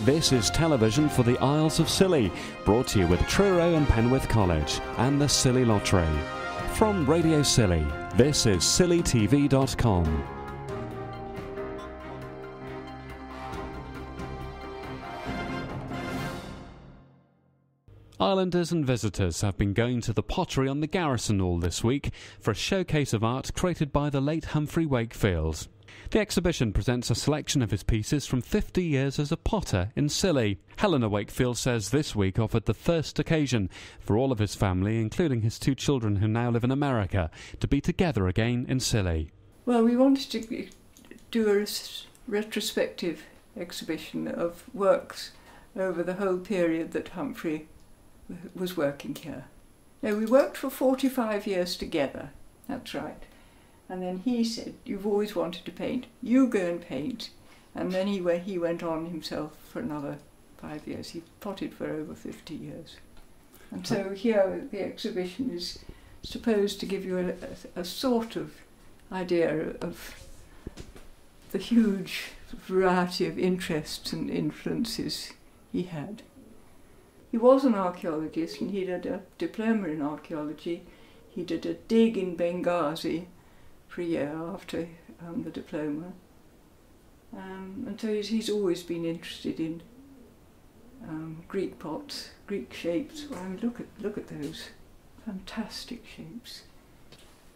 This is television for the Isles of Scilly, brought to you with Truro and Penwith College and the Scilly Lottery. From Radio Scilly, this is scillytv.com. Islanders and visitors have been going to the pottery on the Garrison all this week for a showcase of art created by the late Humfrey Wakefield. The exhibition presents a selection of his pieces from 50 years as a potter in Scilly. Helena Wakefield says this week offered the first occasion for all of his family, including his 2 children who now live in America, to be together again in Scilly. Well, we wanted to do a retrospective exhibition of works over the whole period that Humfrey was working here. Now, we worked for 45 years together, that's right. And then he said, "You've always wanted to paint, you go and paint." And then he went on himself for another 5 years. He potted for over 50 years. And so here the exhibition is supposed to give you a sort of idea of the huge variety of interests and influences he had. He was an archaeologist, and he did a diploma in archaeology. He did a dig in Benghazi for a year after the diploma. And so he's always been interested in Greek pots, Greek shapes. Well, I mean, look at those fantastic shapes.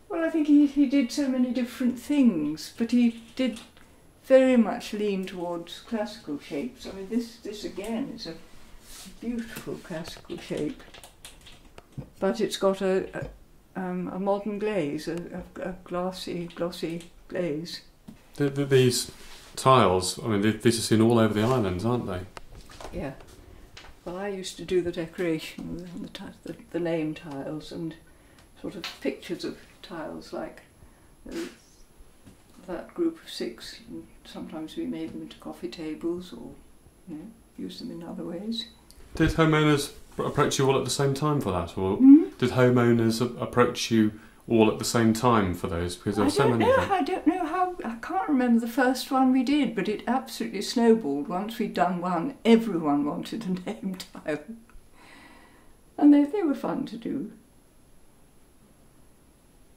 Well, I think he did so many different things, but he did very much lean towards classical shapes. I mean, this again is a beautiful classical shape, but it's got a modern glaze, a glossy glaze. These tiles, I mean, these are seen all over the islands, aren't they? Yeah. Well, I used to do the decoration, the name tiles, and sort of pictures of tiles like that group of 6. And sometimes we made them into coffee tables, or use them in other ways. Did homeowners approach you all at the same time for that, or did homeowners approach you all at the same time for those? Because there were so many. I don't know how. I can't remember the first one we did, but it absolutely snowballed. Once we'd done one, everyone wanted a name tile, and they were fun to do.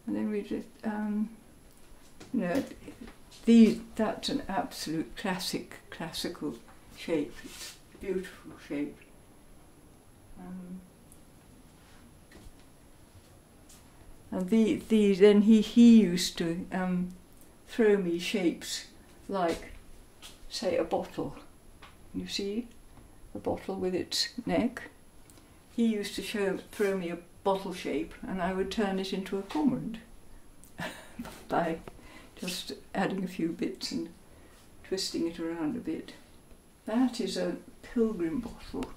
And then we just, that's an absolute classical shape. It's a beautiful shape. And then he used to throw me shapes like, say, a bottle. You see, a bottle with its neck. He used to throw me a bottle shape, and I would turn it into a cormorant by just adding a few bits and twisting it around a bit. That is a pilgrim bottle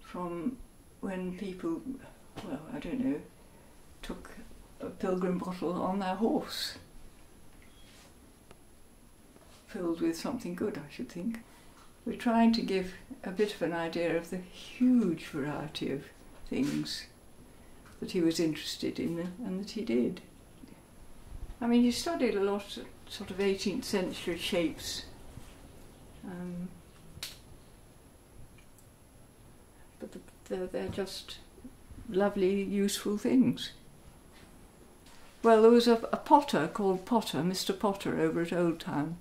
from when people, well, I don't know, took a pilgrim bottle on their horse, filled with something good, I should think. We're trying to give a bit of an idea of the huge variety of things that he was interested in and that he did. I mean, he studied a lot of sort of 18th century shapes, but they're just lovely, useful things. Well, there was a potter called Potter, Mr. Potter, over at Old Town,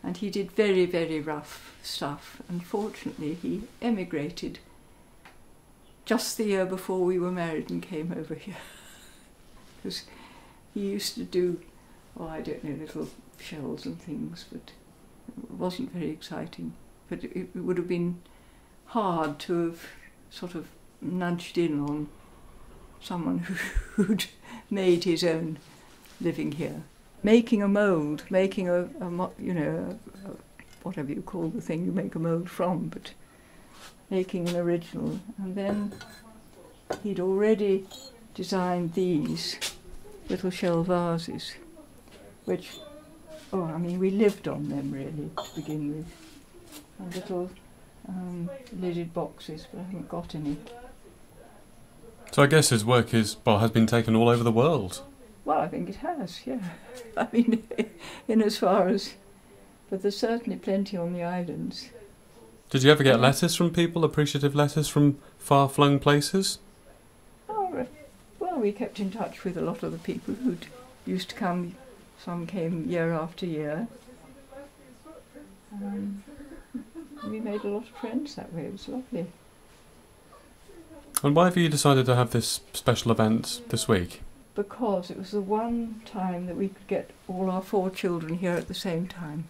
and he did very, very rough stuff. Unfortunately, he emigrated just the year before we were married and came over here. Because he used to do, I don't know, little shells and things, but it wasn't very exciting. But it would have been hard to have sort of nudged in on someone who'd made his own living here. Making a mould, making a whatever you call the thing you make a mould from, but making an original. And then he'd already designed these little shell vases, which, we lived on them really to begin with. And little lidded boxes, but I haven't got any. So I guess his work has been taken all over the world. Well, I think it has, yeah. I mean, in as far as, but there's certainly plenty on the islands. Did you ever get letters from people, appreciative letters from far-flung places? Oh, well, we kept in touch with a lot of the people who'd used to come. Some came year after year. We made a lot of friends that way. It was lovely. And why have you decided to have this special event this week? Because it was the one time that we could get all our 4 children here at the same time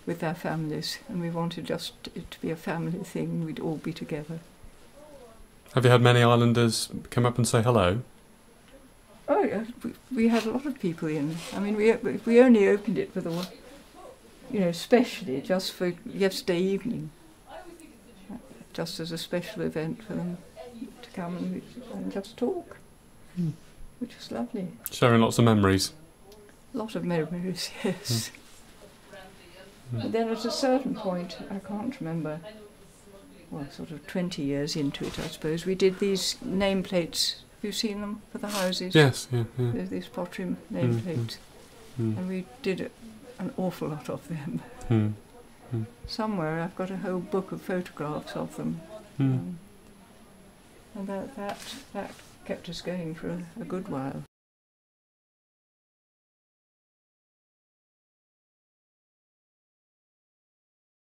with their families, and we wanted just it to be a family thing. We'd all be together. Have you had many islanders come up and say hello? Oh yeah, we had a lot of people in. I mean, we only opened it for the, specially just for yesterday evening, just as a special event for them to come and just talk, which was lovely. Sharing lots of memories. A lot of memories, yes. But then at a certain point, I can't remember, well, sort of 20 years into it, I suppose, we did these nameplates. Have you seen them for the houses? Yes, yeah. There's these pottery nameplates. And we did an awful lot of them. Somewhere I've got a whole book of photographs of them. And that kept us going for a good while.